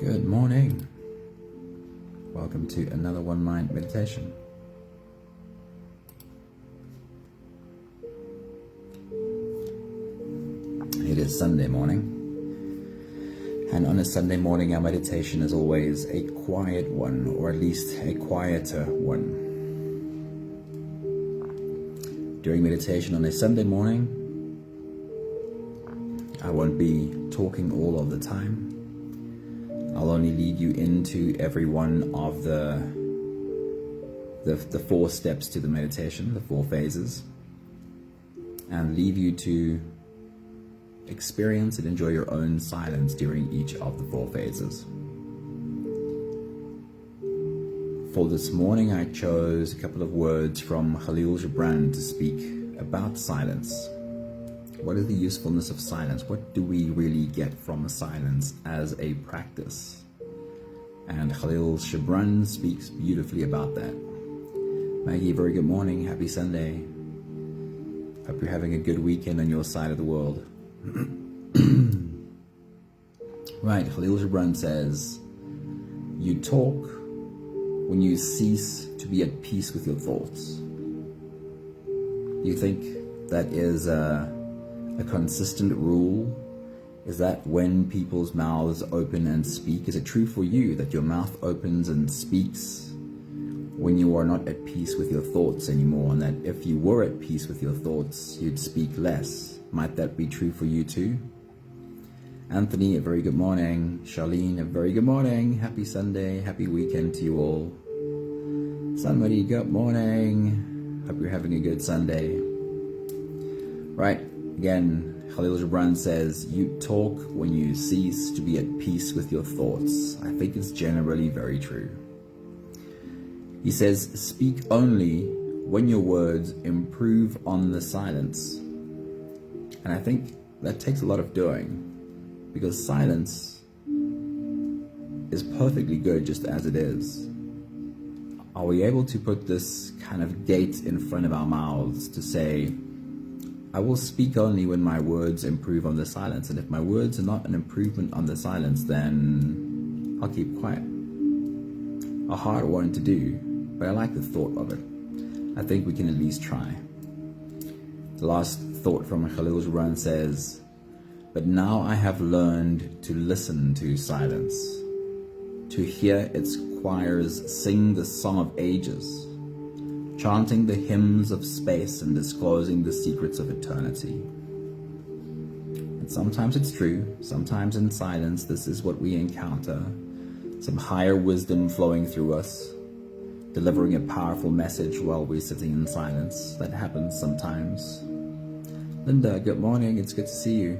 Good morning. Welcome to another One Mind meditation. It is Sunday morning, and on a Sunday morning our meditation is always a quiet one, or at least a quieter one. During meditation on a Sunday morning, I won't be talking all of the time. I'll only lead you into every one of the 4 steps to the meditation, the 4 phases, and leave you to experience and enjoy your own silence during each of the 4 phases. For this morning, I chose a couple of words from Khalil Gibran to speak about silence. What is the usefulness of silence? What do we really get from silence as a practice? And Khalil Gibran speaks beautifully about that. Maggie, very good morning. Happy Sunday. Hope you're having a good weekend on your side of the world. Right, Khalil Gibran says, you talk when you cease to be at peace with your thoughts. Do you think that is a consistent rule? Is that when people's mouths open and speak? Is it true for you that your mouth opens and speaks when you are not at peace with your thoughts anymore, and that if you were at peace with your thoughts, you'd speak less? Might that be true for you too? Anthony, a very good morning. Charlene, a very good morning. Happy Sunday, happy weekend to you all. Somebody, good morning. Hope you're having a good Sunday. Right, again, Khalil Gibran says, you talk when you cease to be at peace with your thoughts. I think it's generally very true. He says, speak only when your words improve on the silence. And I think that takes a lot of doing, because silence is perfectly good just as it is. Are we able to put this kind of gate in front of our mouths to say, I will speak only when my words improve on the silence, and if my words are not an improvement on the silence, then I'll keep quiet. A hard one to do, but I like the thought of it. I think we can at least try. The last thought from Khalil Gibran says, but now I have learned to listen to silence, to hear its choirs sing the song of ages, chanting the hymns of space and disclosing the secrets of eternity. And sometimes it's true, sometimes in silence this is what we encounter, some higher wisdom flowing through us, delivering a powerful message while we're sitting in silence. That happens sometimes. Linda, good morning, it's good to see you.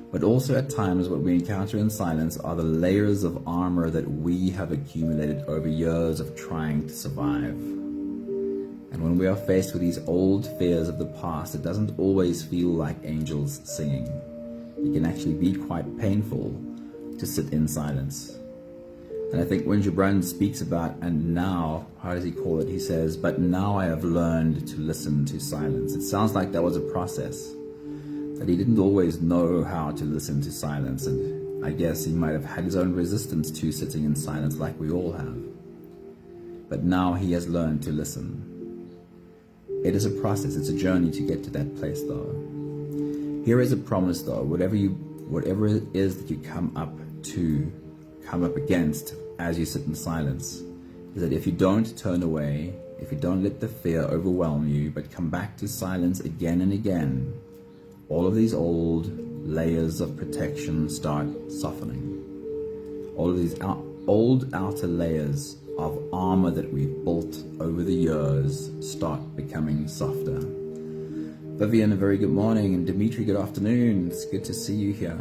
But also at times what we encounter in silence are the layers of armor that we have accumulated over years of trying to survive. And when we are faced with these old fears of the past, it doesn't always feel like angels singing. It can actually be quite painful to sit in silence. And I think when Gibran speaks about, and now, how does he call it? He says, but now I have learned to listen to silence. It sounds like that was a process, that he didn't always know how to listen to silence, and I guess he might have had his own resistance to sitting in silence like we all have. But now he has learned to listen. It is a process, it's a journey to get to that place though. Here is a promise though, whatever it is that you come up against as you sit in silence, is that if you don't turn away, if you don't let the fear overwhelm you, but come back to silence again and again, all of these old layers of protection start softening. All of these old outer layers of armor that we've built over the years start becoming softer. Vivian, a very good morning, and Dimitri, good afternoon. It's good to see you here.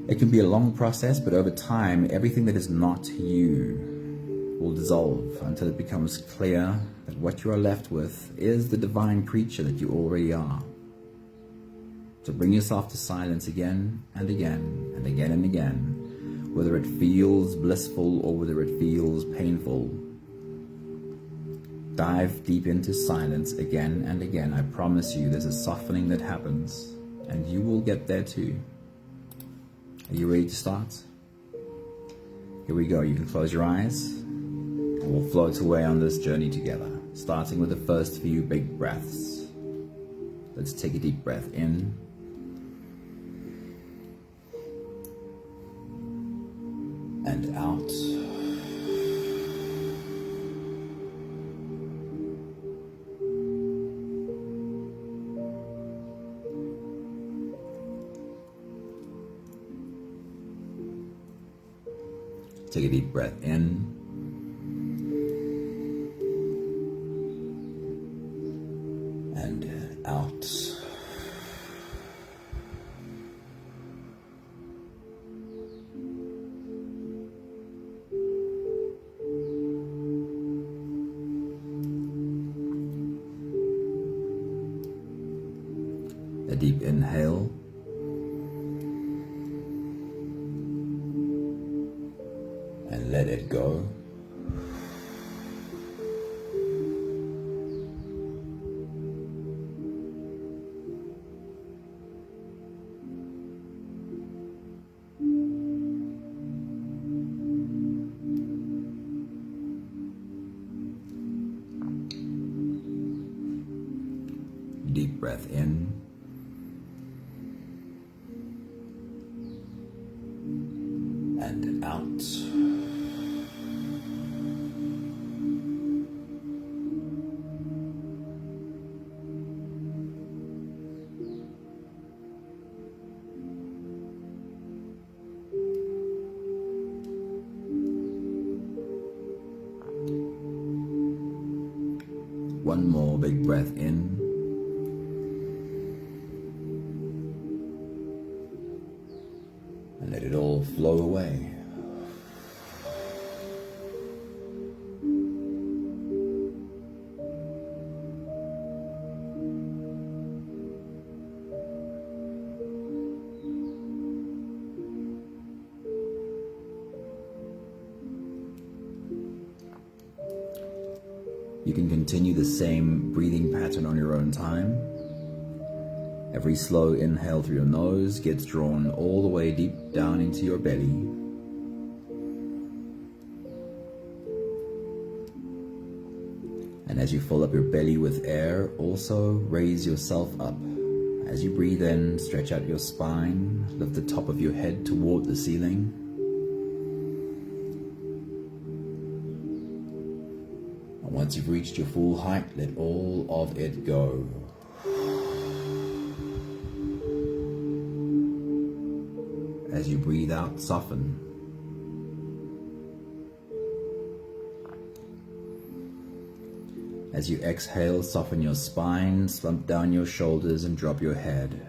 It can be a long process, but over time, everything that is not you will dissolve until it becomes clear that what you are left with is the divine creature that you already are. So bring yourself to silence again and again and again and again, whether it feels blissful or whether it feels painful. Dive deep into silence again and again. I promise you there's a softening that happens, and you will get there too. Are you ready to start? Here we go. You can close your eyes and we'll float away on this journey together, starting with the first few big breaths. Let's take a deep breath in and out. Take a deep breath in and out. A deep inhale. And let it go. Deep breath in. And out. One more big breath in. And let it all flow away. You can continue the same breathing pattern on your own time. Every slow inhale through your nose gets drawn all the way deep down into your belly. And as you fill up your belly with air, also raise yourself up. As you breathe in, stretch out your spine, lift the top of your head toward the ceiling. Once you've reached your full height, let all of it go. As you breathe out, soften. As you exhale, soften your spine, slump down your shoulders and drop your head.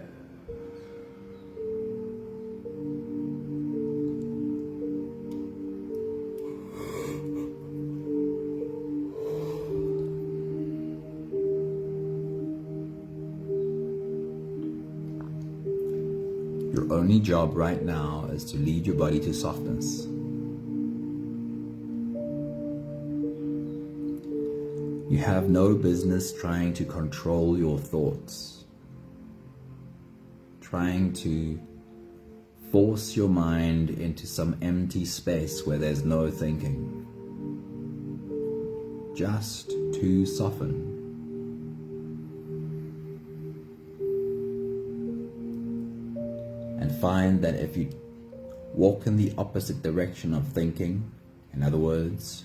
Your only job right now is to lead your body to softness. You have no business trying to control your thoughts, trying to force your mind into some empty space where there's no thinking. Just to soften. And find that if you walk in the opposite direction of thinking, in other words,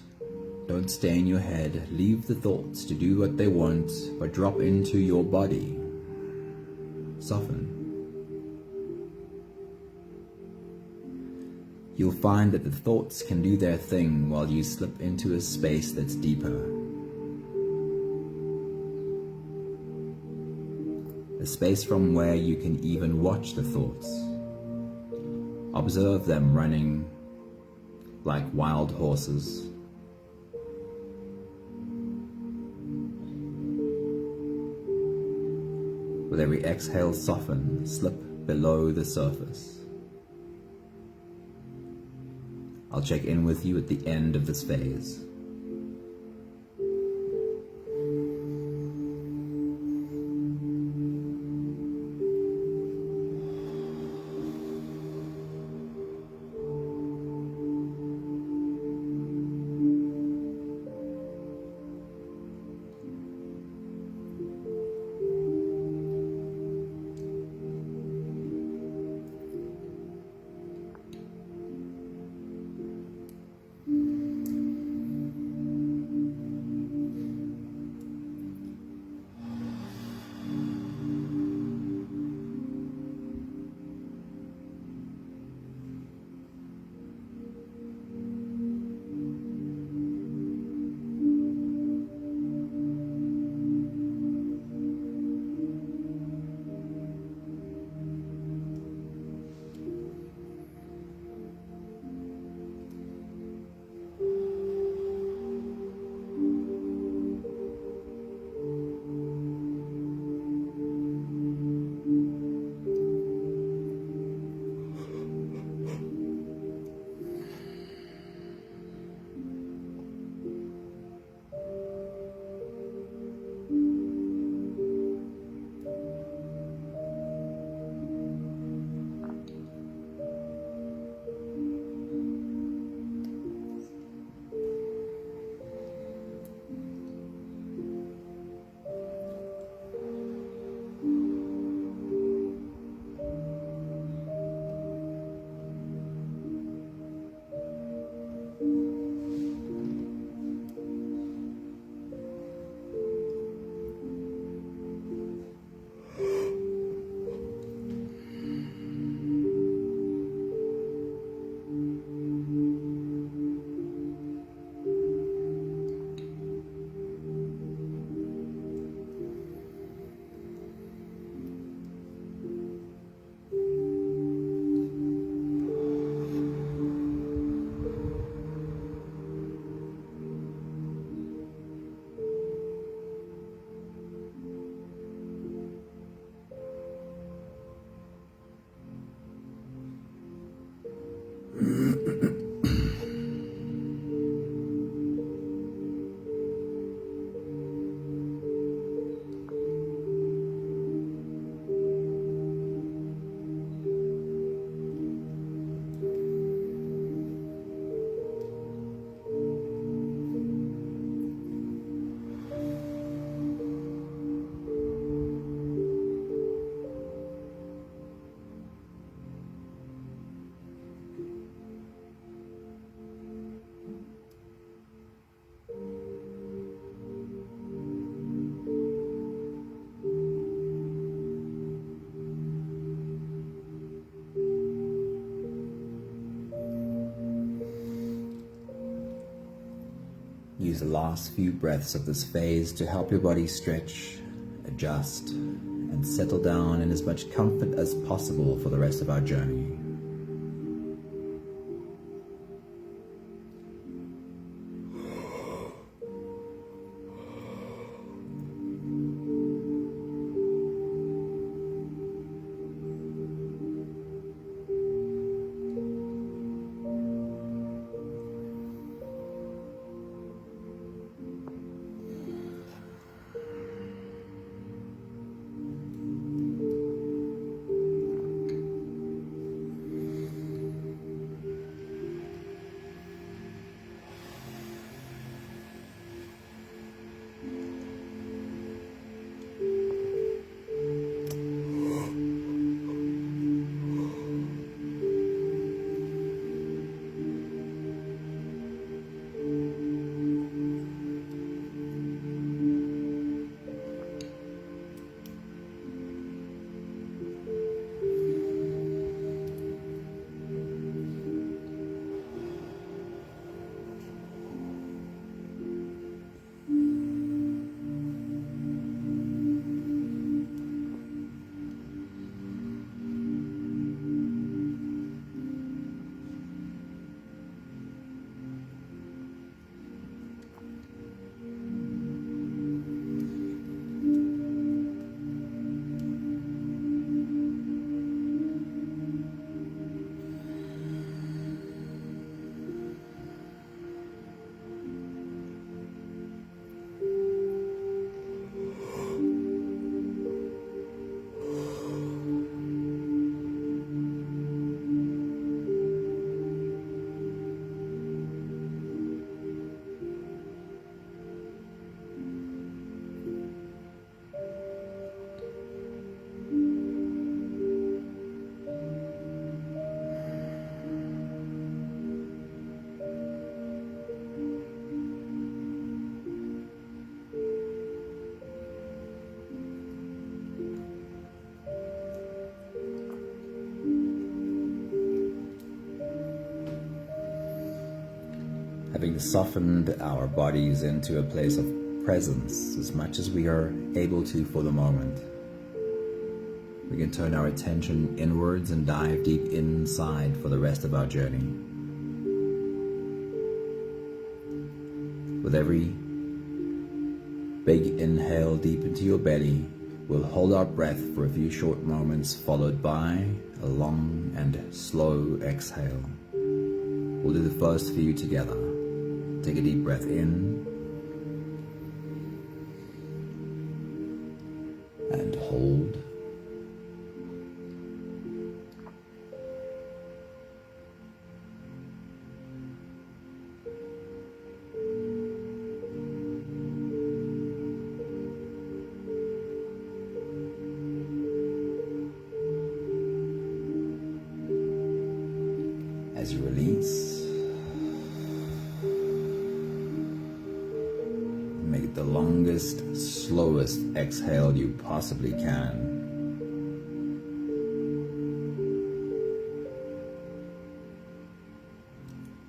don't stay in your head, leave the thoughts to do what they want, but drop into your body. Soften. You'll find that the thoughts can do their thing while you slip into a space that's deeper. A space from where you can even watch the thoughts. Observe them running like wild horses. With every exhale, soften, slip below the surface. I'll check in with you at the end of this phase. use the last few breaths of this phase to help your body stretch, adjust, and settle down in as much comfort as possible for the rest of our journey. Having softened our bodies into a place of presence as much as we are able to for the moment, we can turn our attention inwards and dive deep inside for the rest of our journey. With every big inhale deep into your belly, we'll hold our breath for a few short moments, followed by a long and slow exhale. We'll do the first few together. Take a deep breath in and hold. As you release, make the longest, slowest exhale you possibly can.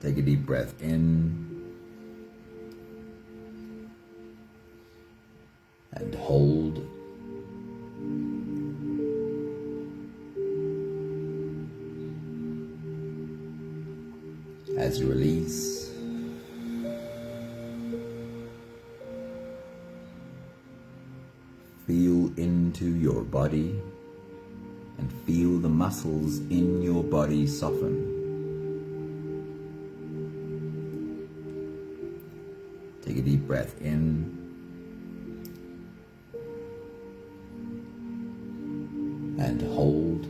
Take a deep breath in and hold. As you release, feel into your body and feel the muscles in your body soften. Take a deep breath in and hold.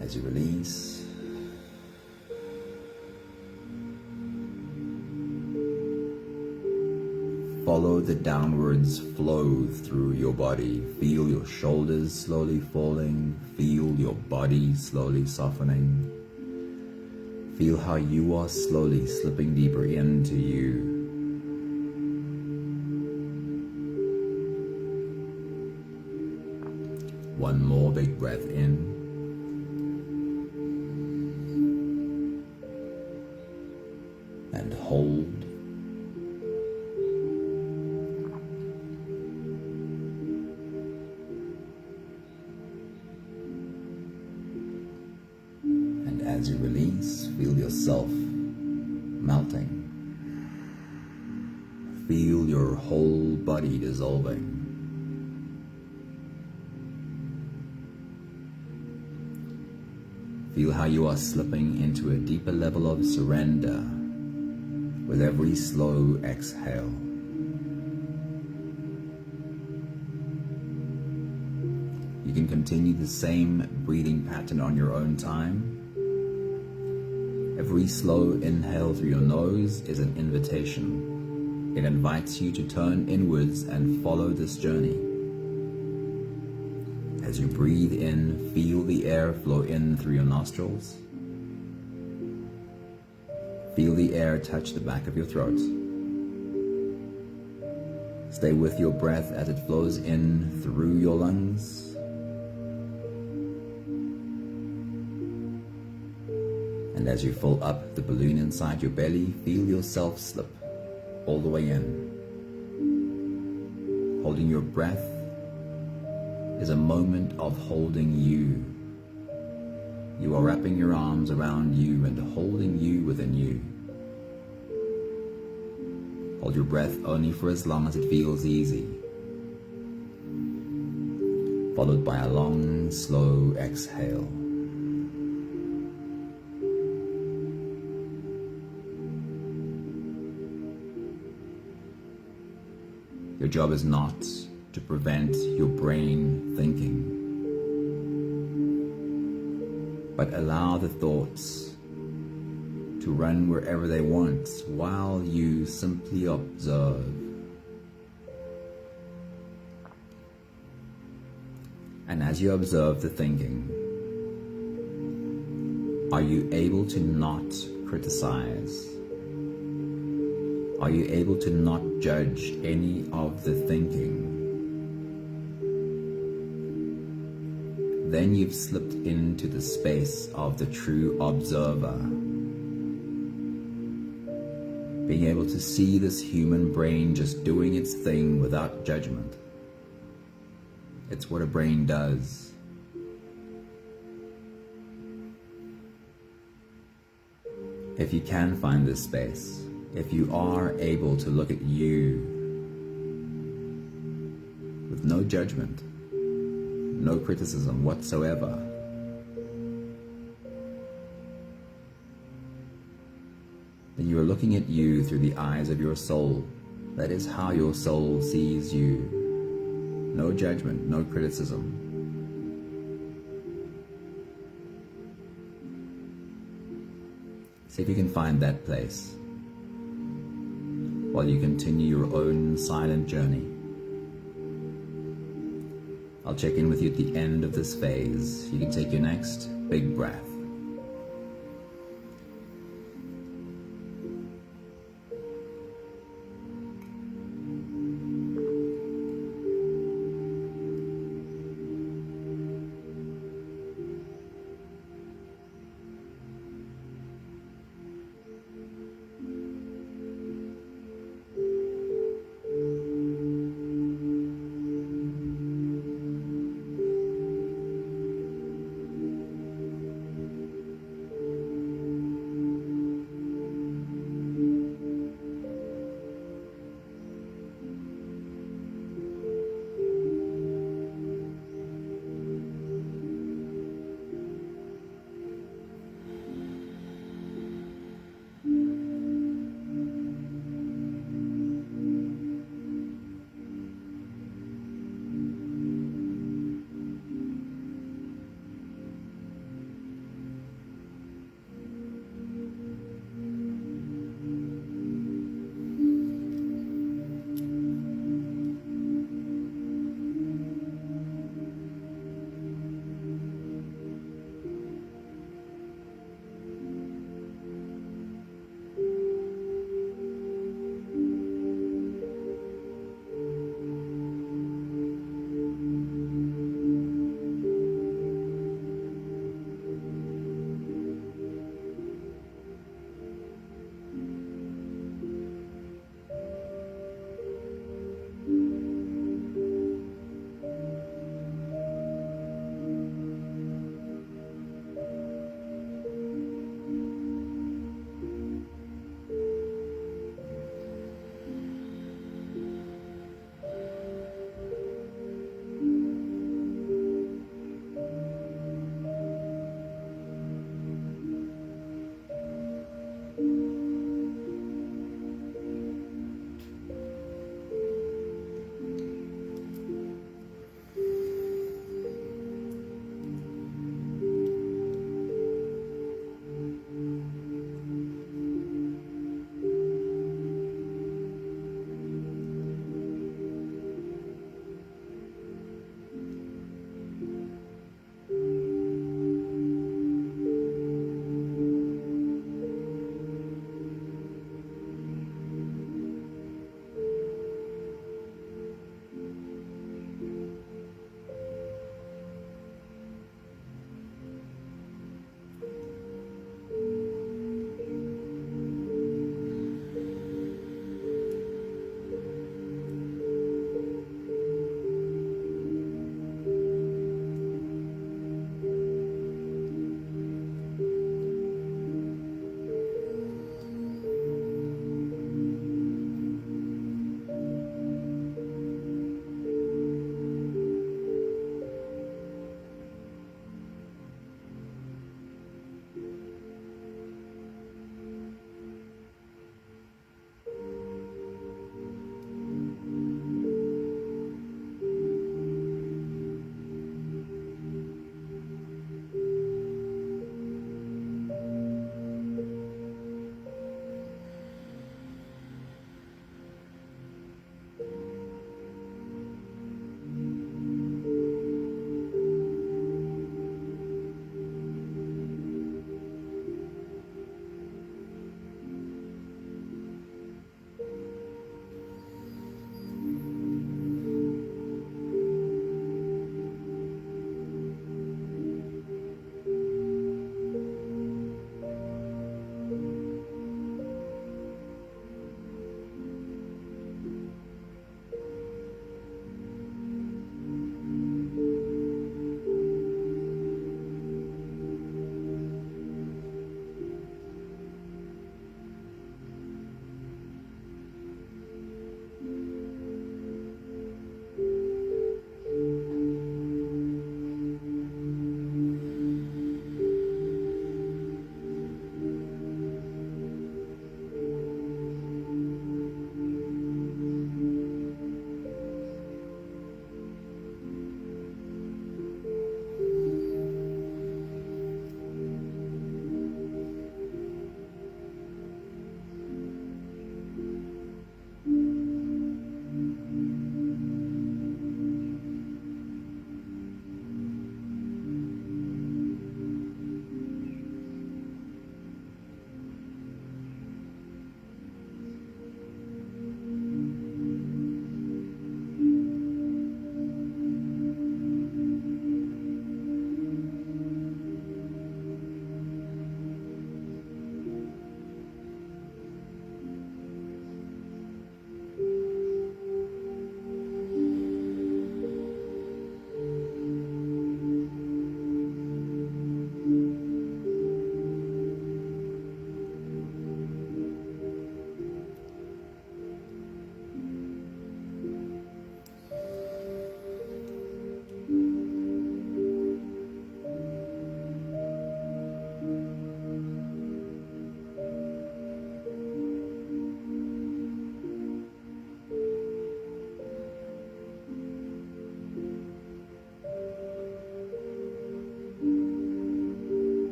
As you release, follow the downwards flow through your body. Feel your shoulders slowly falling. Feel your body slowly softening. Feel how you are slowly slipping deeper into you. One more big breath in. And hold. And as you release, feel yourself melting. Feel your whole body dissolving. Feel how you are slipping into a deeper level of surrender with every slow exhale. You can continue the same breathing pattern on your own time. Every slow inhale through your nose is an invitation. It invites you to turn inwards and follow this journey. As you breathe in, feel the air flow in through your nostrils. Feel the air touch the back of your throat. Stay with your breath as it flows in through your lungs. And as you fill up the balloon inside your belly, feel yourself slip all the way in. Holding your breath is a moment of holding you. You are wrapping your arms around you and holding you within you. Hold your breath only for as long as it feels easy, followed by a long, slow exhale. Your job is not to prevent your brain thinking, but allow the thoughts to run wherever they want while you simply observe. And as you observe the thinking, are you able to not criticize? Are you able to not judge any of the thinking? Then you've slipped into the space of the true observer. Being able to see this human brain just doing its thing without judgment. It's what a brain does. If you can find this space, if you are able to look at you with no judgment, no criticism whatsoever, then you are looking at you through the eyes of your soul. That is how your soul sees you. No judgment, no criticism. See if you can find that place while you continue your own silent journey. I'll check in with you at the end of this phase. You can take your next big breath.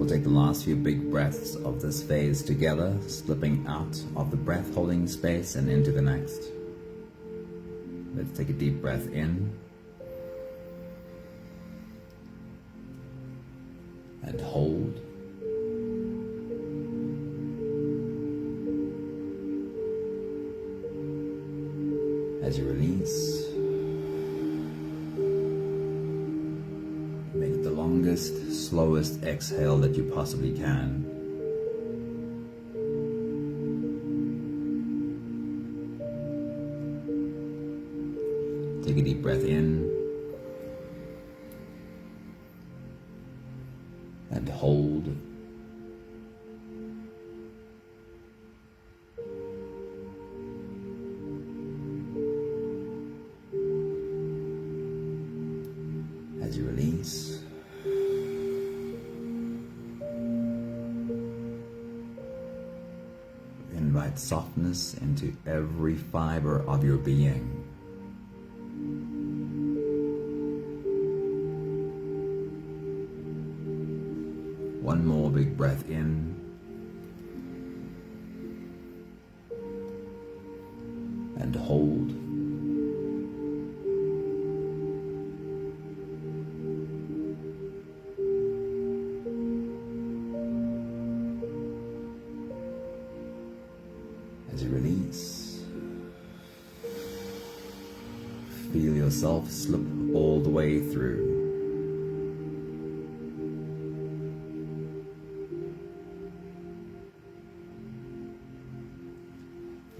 We'll take the last few big breaths of this phase together, slipping out of the breath holding space and into the next. Let's take a deep breath in and hold. As you release, make it the longest, slowest exhale that you possibly can. Take a deep breath in and hold. As you release, invite softness into every fiber of your being. One more big breath in and hold. As you release, feel yourself slip all the way through.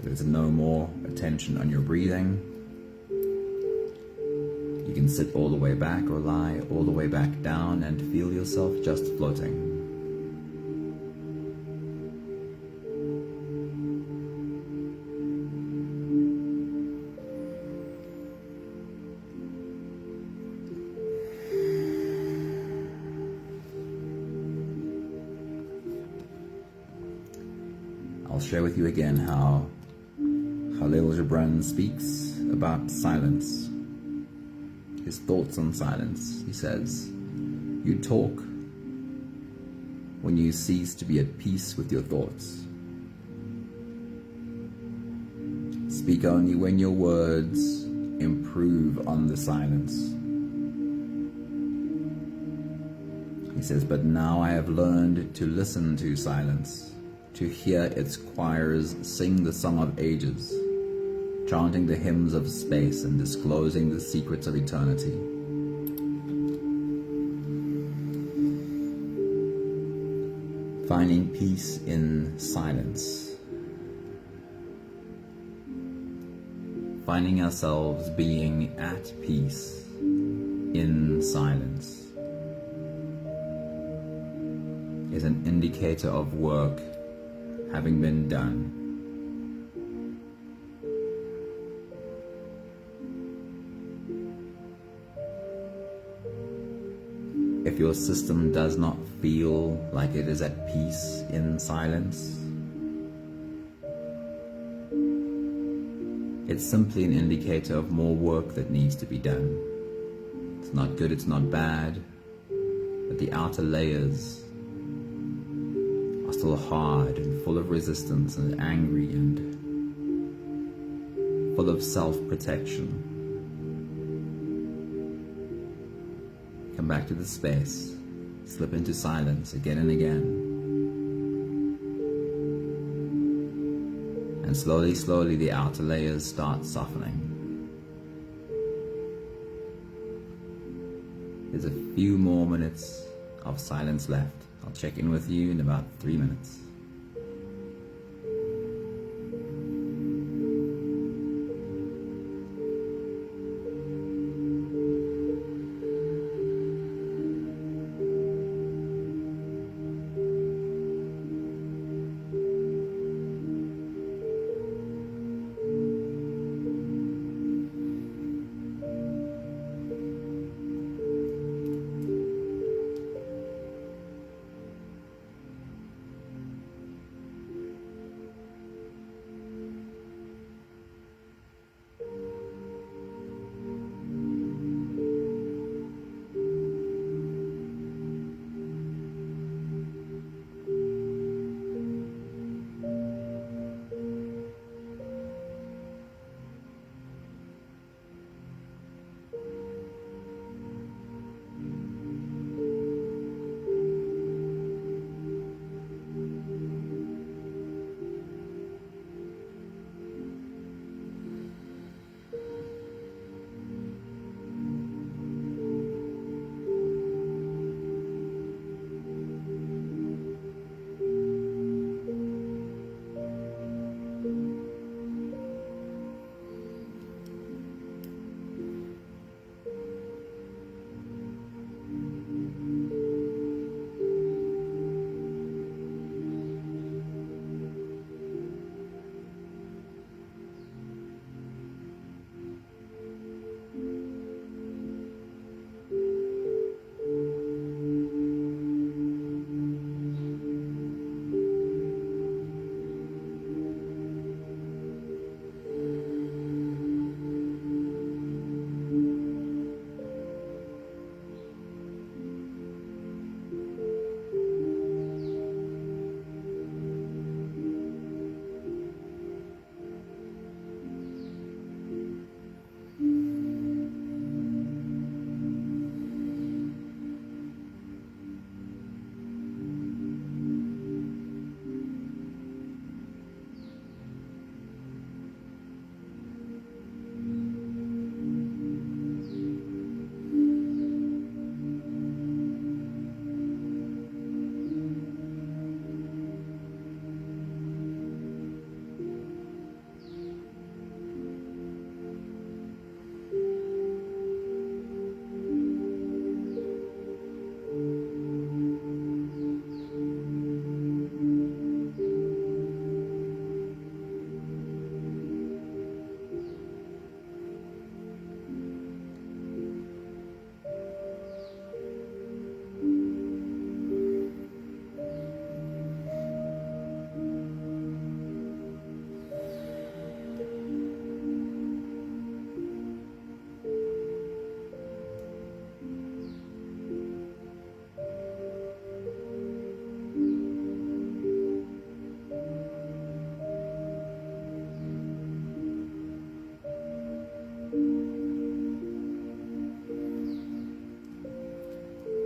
There's no more attention on your breathing. You can sit all the way back or lie all the way back down and feel yourself just floating. I'll share with you again how Khalil Gibran speaks about silence, his thoughts on silence. He says, "You talk when you cease to be at peace with your thoughts. Speak only when your words improve on the silence." He says, "But now I have learned to listen to silence, to hear its choirs sing the song of ages, chanting the hymns of space and disclosing the secrets of eternity. Finding peace in silence. Finding ourselves being at peace in silence is an indicator of work having been done. If your system does not feel like it is at peace in silence, it's simply an indicator of more work that needs to be done. It's not good, it's not bad, but the outer layers are still hard and full of resistance and angry and full of self-protection. Come back to the space, slip into silence again and again. And slowly, slowly the outer layers start softening. There's a few more minutes of silence left. I'll check in with you in about 3 minutes.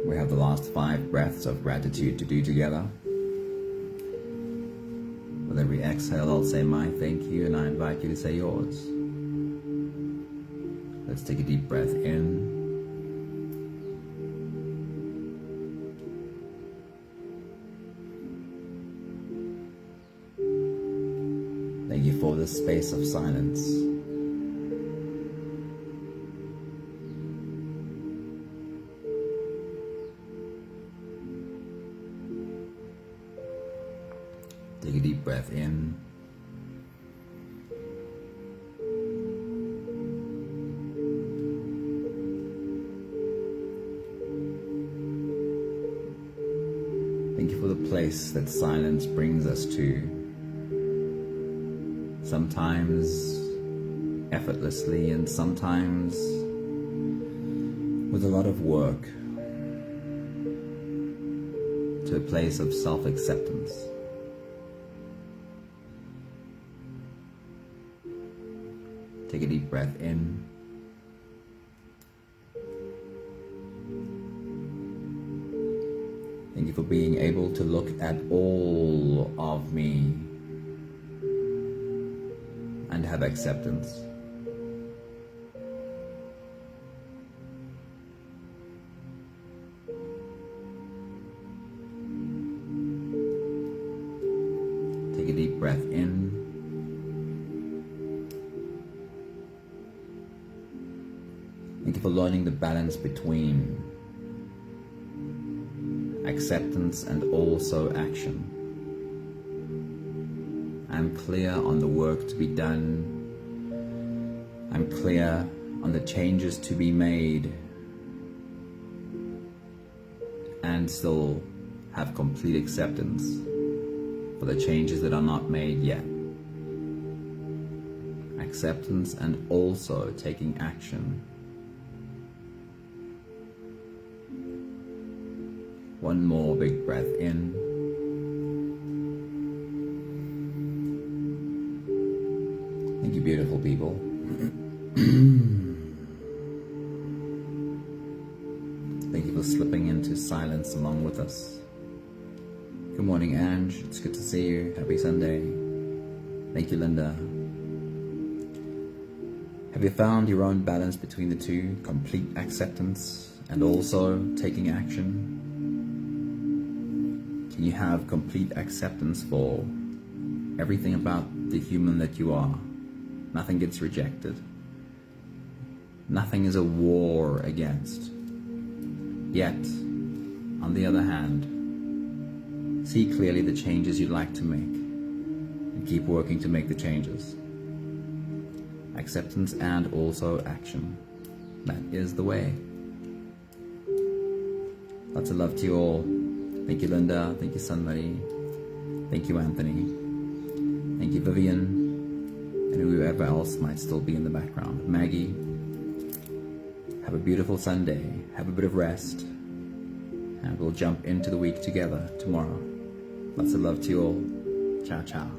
We have the last 5 breaths of gratitude to do together. With every exhale, I'll say my thank you, and I invite you to say yours. Let's take a deep breath in. Thank you for this space of silence. Take a deep breath in. Thank you for the place that silence brings us to. Sometimes effortlessly and sometimes with a lot of work, to a place of self-acceptance. Take a deep breath in. Thank you for being able to look at all of me and have acceptance. Take a deep breath in. Thank you for learning the balance between acceptance and also action. I'm clear on the work to be done. I'm clear on the changes to be made, and still have complete acceptance for the changes that are not made yet. Acceptance and also taking action. One more big breath in. Thank you, beautiful people. Thank you for slipping into silence along with us. Good morning, Ange. It's good to see you. Happy Sunday. Thank you, Linda. Have you found your own balance between the two? Complete acceptance and also taking action? Can you have complete acceptance for everything about the human that you are? Nothing gets rejected. Nothing is a war against. Yet, on the other hand, see clearly the changes you'd like to make and keep working to make the changes. Acceptance and also action. That is the way. Lots of love to you all. Thank you, Linda. Thank you, Sunmari. Thank you, Anthony. Thank you, Vivian. And whoever else might still be in the background. Maggie, have a beautiful Sunday. Have a bit of rest. And we'll jump into the week together tomorrow. Lots of love to you all. Ciao, ciao.